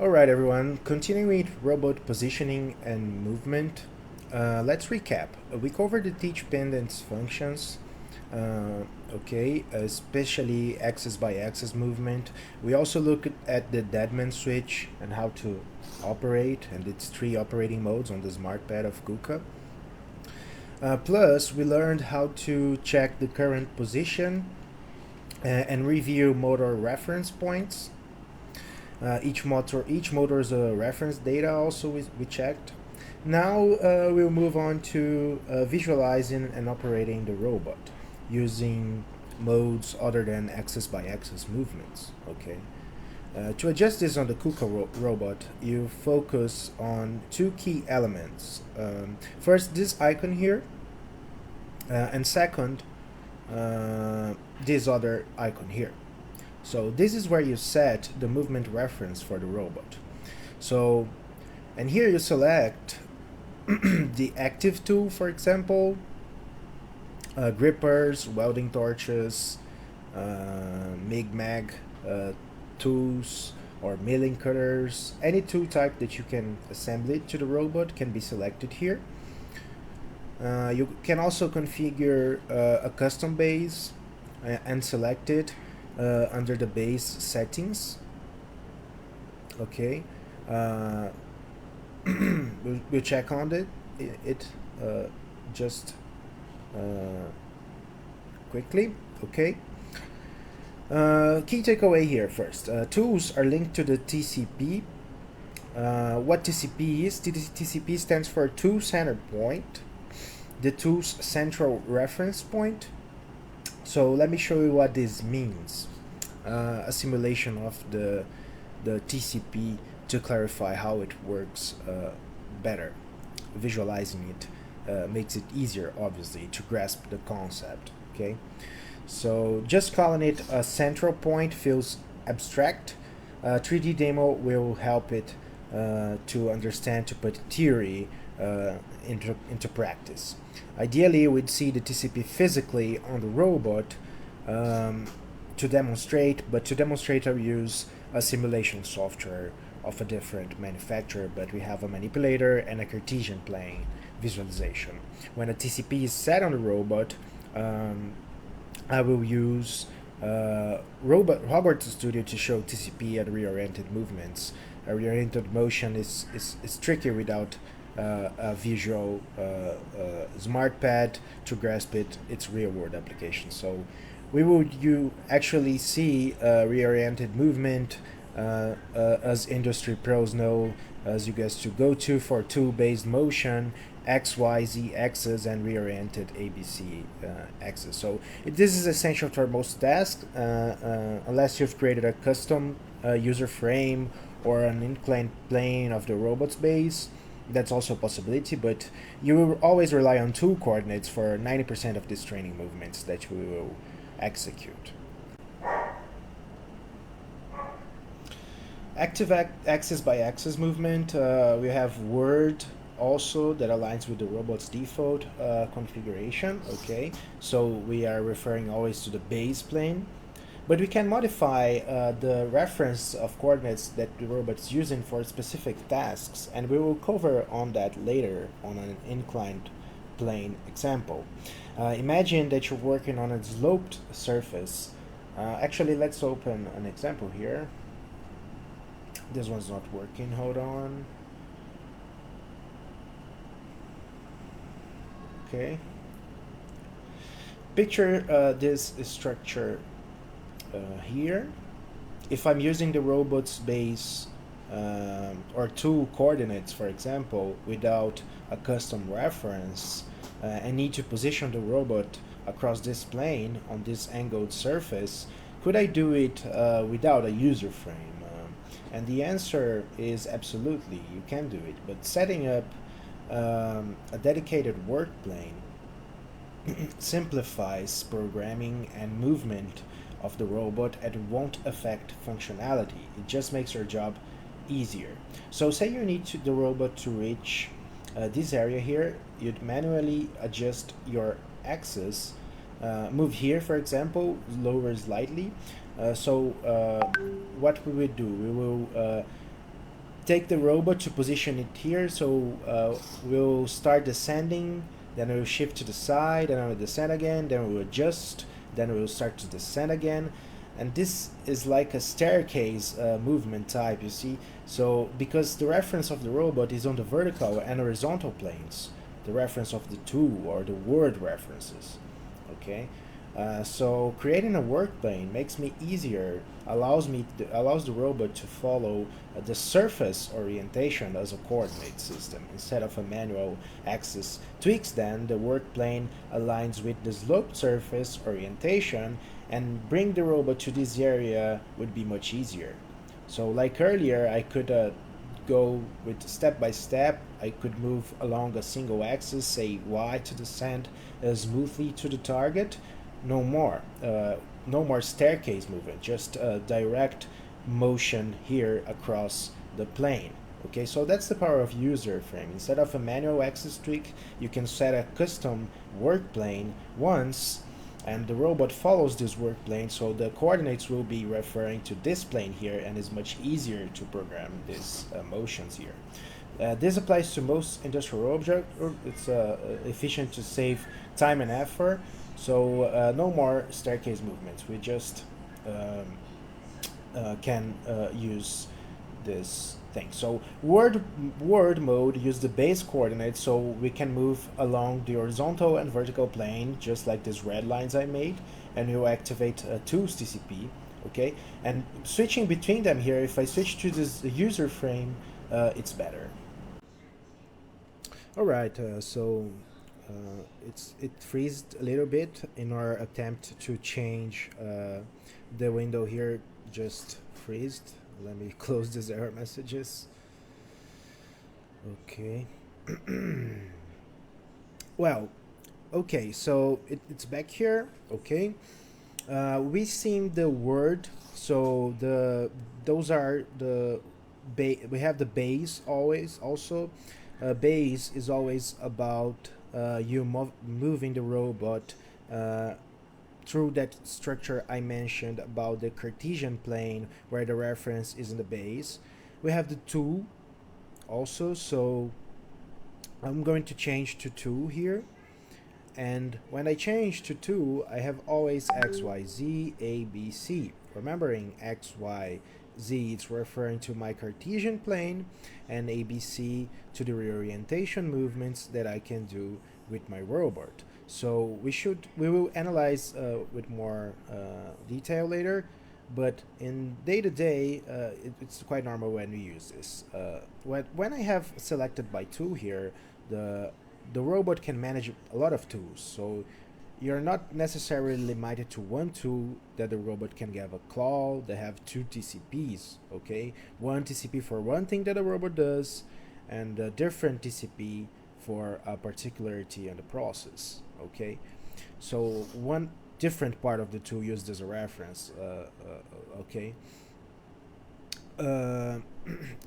Alright everyone, continuing with robot positioning and movement, let's recap. We covered the teach pendants functions, especially axis by axis movement. We also looked at the Deadman switch and how to operate and its 3 operating modes on the SmartPad of KUKA. Plus, we learned how to check the current position and review motor reference points. Each motor's reference data also we checked. Now we'll move on to visualizing and operating the robot using modes other than axis by axis movements. Okay. To adjust this on the KUKA robot, you focus on 2 key elements. First, this icon here, and second, this other icon here. So this is where you set the movement reference for the robot. So, and here you select the active tool, for example, grippers, welding torches, MIG-MAG tools, or milling cutters. Any tool type that you can assemble it to the robot can be selected here. You can also configure a custom base and select it under the base settings. Okay, we'll check on it just quickly. Okay. Key takeaway here first. Tools are linked to the TCP. What TCP is? TCP stands for Tool Center Point, the tool's central reference point. So let me show you what this means. A simulation of the TCP to clarify how it works better. Visualizing it makes it easier, obviously, to grasp the concept. Okay, so just calling it a central point feels abstract. 3D demo will help it to understand, to put theory into practice. Ideally, we'd see the TCP physically on the robot to demonstrate, but to demonstrate I use a simulation software of a different manufacturer, but we have a manipulator and a Cartesian plane visualization. When a TCP is set on the robot, I will use Robot Studio to show TCP at reoriented movements. A reoriented motion is tricky without a visual SmartPad to grasp its real-world application. So we would actually see reoriented movement as industry pros know, as you guys to go to for tool-based motion, X, Y, Z axis, and reoriented ABC axis. So this is essential for most tasks, unless you've created a custom user frame or an inclined plane of the robot's base. That's also a possibility, but you will always rely on tool coordinates for 90% of these training movements that we will execute. Active axis by axis movement, we have word also that aligns with the robot's default configuration. Okay, so we are referring always to the base plane, but we can modify the reference of coordinates that the robot is using for specific tasks, and we will cover on that later on an inclined plane example. Imagine that you're working on a sloped surface. Actually, let's open an example here. This one's not working, hold on. Okay. Picture this structure here. If I'm using the robot's base or tool coordinates, for example, without a custom reference, and need to position the robot across this plane on this angled surface, could I do it without a user frame? And the answer is absolutely, you can do it, but setting up a dedicated work plane simplifies programming and movement of the robot and won't affect functionality. It just makes your job easier. So say you need the robot to reach this area here, you'd manually adjust your axis, move here for example, lower slightly. So what we will do, we will take the robot to position it here. So we'll start descending, then we'll shift to the side, and we'll descend again, then we'll adjust, then we'll start to descend again. And this is like a staircase movement type, you see. So because the reference of the robot is on the vertical and horizontal planes, the reference of the two or the word references, okay. So creating a work plane makes me easier, allows the robot to follow the surface orientation as a coordinate system instead of a manual axis. Tweaks then the work plane aligns with the sloped surface orientation, and bring the robot to this area would be much easier. So like earlier, I could go with step by step. I could move along a single axis, say Y, to descend smoothly to the target. No more. No more staircase movement, just direct motion here across the plane. Okay, so that's the power of user frame. Instead of a manual axis tweak, you can set a custom work plane once, and the robot follows this work plane, so the coordinates will be referring to this plane here, and it's much easier to program these motions here. This applies to most industrial objects. It's efficient to save time and effort. So no more staircase movements. We just can use this thing. So word mode use the base coordinates, so we can move along the horizontal and vertical plane, just like these red lines I made, and we'll activate tools TCP. Okay, and switching between them here, if I switch to this user frame, it's better. All right, it freezed a little bit in our attempt to change the window here. Just freezed. Let me close these error messages. Okay. Well, okay, so it's back here. Okay. We seen the word. So those are the we have the base always also. Base is always about you moving the robot through that structure I mentioned about the Cartesian plane, where the reference is in the base. We have the 2 also, so I'm going to change to 2 here. And when I change to 2, I have always X, Y, Z, A, B, C. Remembering X, Y, Z, it's referring to my Cartesian plane, and ABC to the reorientation movements that I can do with my robot. So we will analyze with more detail later, but in day-to-day, it's quite normal when we use this. When I have selected by 2 here, the robot can manage a lot of tools. So you're not necessarily limited to one tool that the robot can have a claw. They have 2 TCPs, okay? One TCP for one thing that the robot does, and a different TCP for a particularity in the process, okay? So one different part of the tool used as a reference, okay? Uh,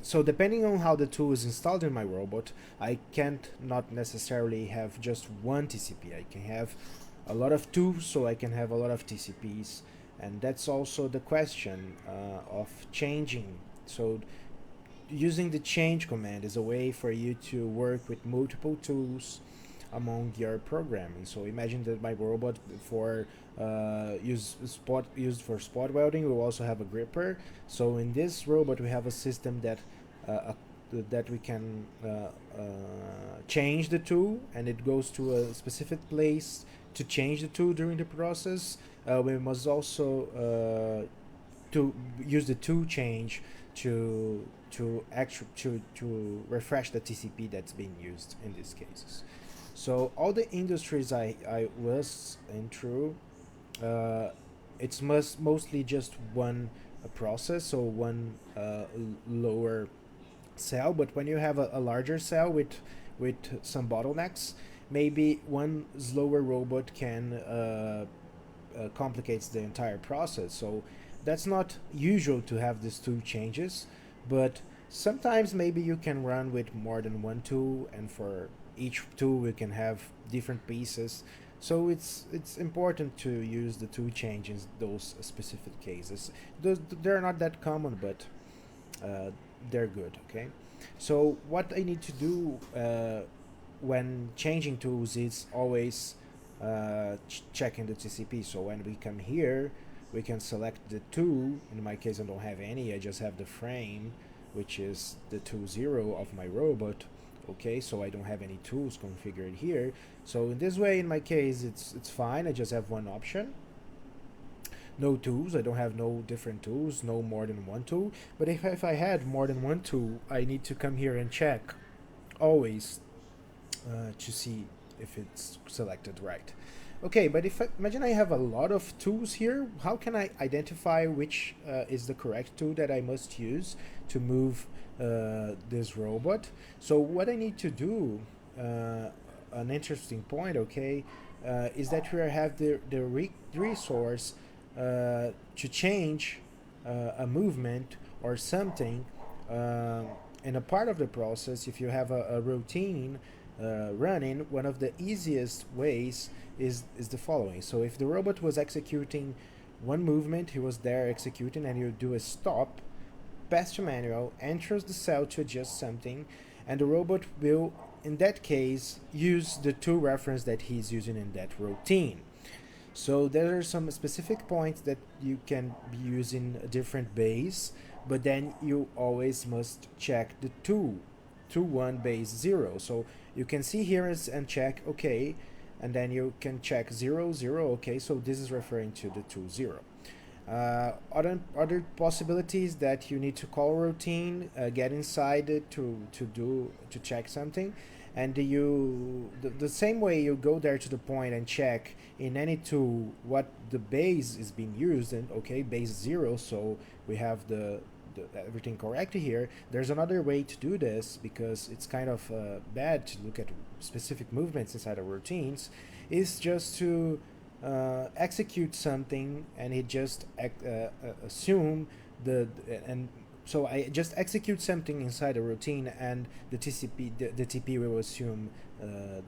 so depending on how the tool is installed in my robot, I can't not necessarily have just one TCP. I can have a lot of tools, so I can have a lot of TCPs, and that's also the question of changing. So using the change command is a way for you to work with multiple tools among your programming. So imagine that my robot for used for spot welding will also have a gripper. So in this robot we have a system that we can change the tool, and it goes to a specific place to change the tool during the process. We must also to use the tool change to refresh the TCP that's being used in these cases. So all the industries I was in through, it's mostly just one process, so one lower cell. But when you have a larger cell with some bottlenecks, maybe one slower robot can complicates the entire process. So that's not usual to have these two changes, but sometimes maybe you can run with more than one tool, and for each tool we can have different pieces. So it's important to use the tool changes those specific cases. They're not that common, but they're good. Okay, so what I need to do when changing tools is always checking the TCP. So when we come here, we can select the tool. In my case, I don't have any. I just have the frame, which is the tool 0 of my robot. Okay, so I don't have any tools configured here. So in this way, in my case, it's fine. I just have one option. No tools. I don't have no different tools, no more than one tool. But if I had more than one tool, I need to come here and check always to see if it's selected right. Okay, but if imagine I have a lot of tools here, how can I identify which is the correct tool that I must use to move this robot? So what I need to do, an interesting point, okay, is that we have the resource to change a movement or something in a part of the process. If you have a routine running, one of the easiest ways is the following. So if the robot was executing one movement, he was there executing, and you do a stop, pass to manual, enters the cell to adjust something, and the robot will, in that case, use the tool reference that he's using in that routine. So there are some specific points that you can be using a different base, but then you always must check the tool 1 base 0. So you can see here and check okay, and then you can check 0 0. Okay, so this is referring to the tool 0. Other possibilities that you need to call routine, get inside it to check something, and the same way you go there to the point and check in any tool what the base is being used, and okay, base 0, so we have the everything correct here. There's another way to do this, because it's kind of bad to look at specific movements inside of routines, is just to execute something and it just assume and so I just execute something inside a routine, and the TP will assume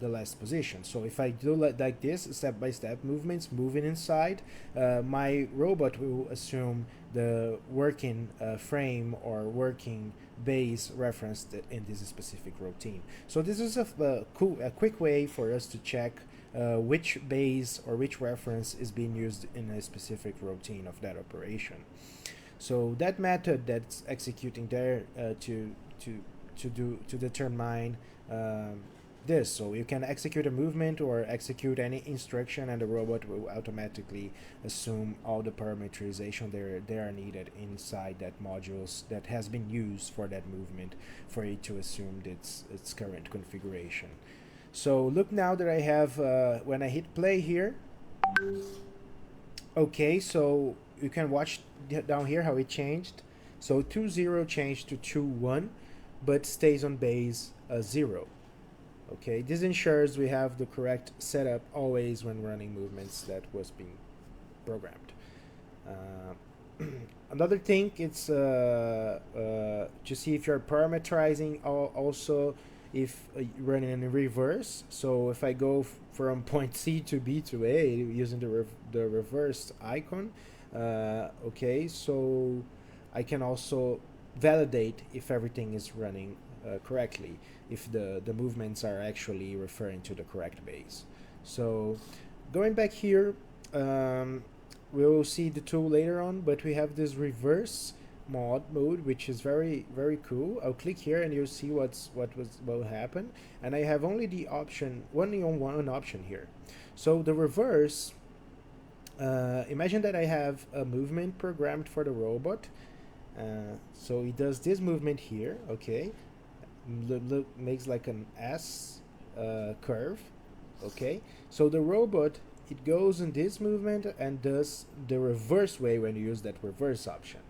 the last position. So if I do like this, step-by-step movements, moving inside, my robot will assume the working frame or working base referenced in this specific routine. So this is a quick way for us to check which base or which reference is being used in a specific routine of that operation. So that method that's executing there to determine this. So you can execute a movement or execute any instruction, and the robot will automatically assume all the parameterization they are needed inside that modules that has been used for that movement for it to assume its current configuration. So look now that I have when I hit play here. Okay, so you can watch down here how it changed. So 2-0 changed to 2-1, but stays on base 0. Okay, this ensures we have the correct setup always when running movements that was being programmed. Another thing, it's to see if you're parameterizing also if running in reverse. So if I go from point C to B to A using the reversed icon, okay, so I can also validate if everything is running correctly, if the movements are actually referring to the correct base. So going back here, we'll see the tool later on, but we have this reverse mode, which is very cool. I'll click here and you'll see what will happen, and I have only the option one option here. So the reverse, imagine that I have a movement programmed for the robot, so it does this movement here, okay, makes like an S curve, okay, so the robot, it goes in this movement and does the reverse way when you use that reverse option.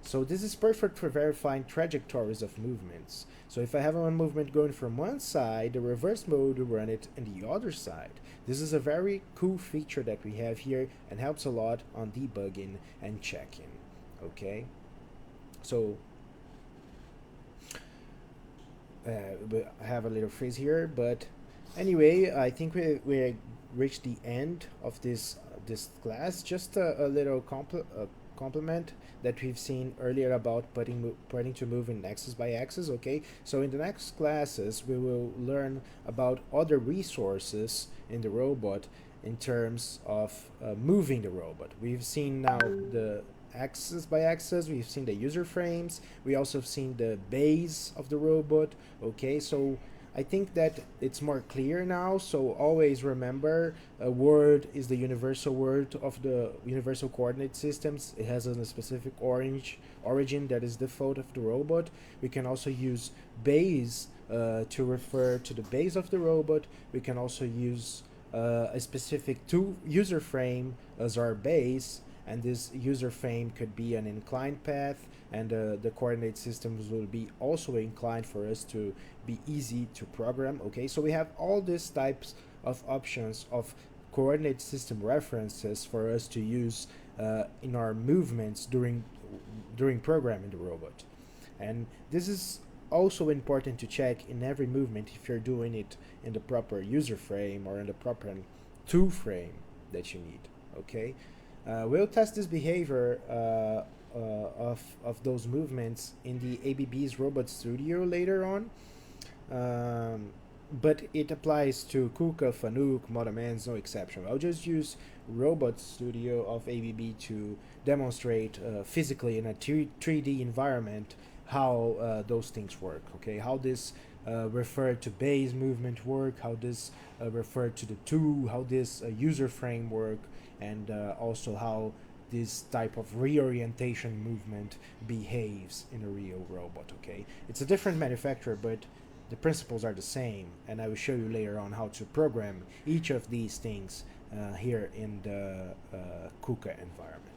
So this is perfect for verifying trajectories of movements. So if I have one movement going from one side, the reverse mode will run it on the other side. This is a very cool feature that we have here and helps a lot on debugging and checking. Okay, so I have a little freeze here, but anyway, I think we reached the end of this class. Just a little complement that we've seen earlier about pointing to moving axis by axis. Okay, so in the next classes we will learn about other resources in the robot in terms of moving the robot. We've seen now the axis by axis, we've seen the user frames, we also have seen the base of the robot. Okay, so I think that it's more clear now, so always remember a word is the universal word of the universal coordinate systems. It has a specific origin that is default of the robot. We can also use base to refer to the base of the robot. We can also use a specific user frame as our base, and this user frame could be an inclined path, and the coordinate systems will be also inclined for us to be easy to program. Okay, so we have all these types of options of coordinate system references for us to use in our movements during programming the robot. And this is also important to check in every movement if you're doing it in the proper user frame or in the proper tool frame that you need. Okay, we'll test this behavior of those movements in the ABB's Robot Studio later on, but it applies to KUKA, Fanuc, Modaman's, no exception. I'll just use Robot Studio of ABB to demonstrate physically in a 3D environment how those things work. Okay, how this refer to base movement work, how this refer to the tool, how this user frame work, and also how this type of reorientation movement behaves in a real robot. Okay, it's a different manufacturer, but the principles are the same, and I will show you later on how to program each of these things here in the KUKA environment.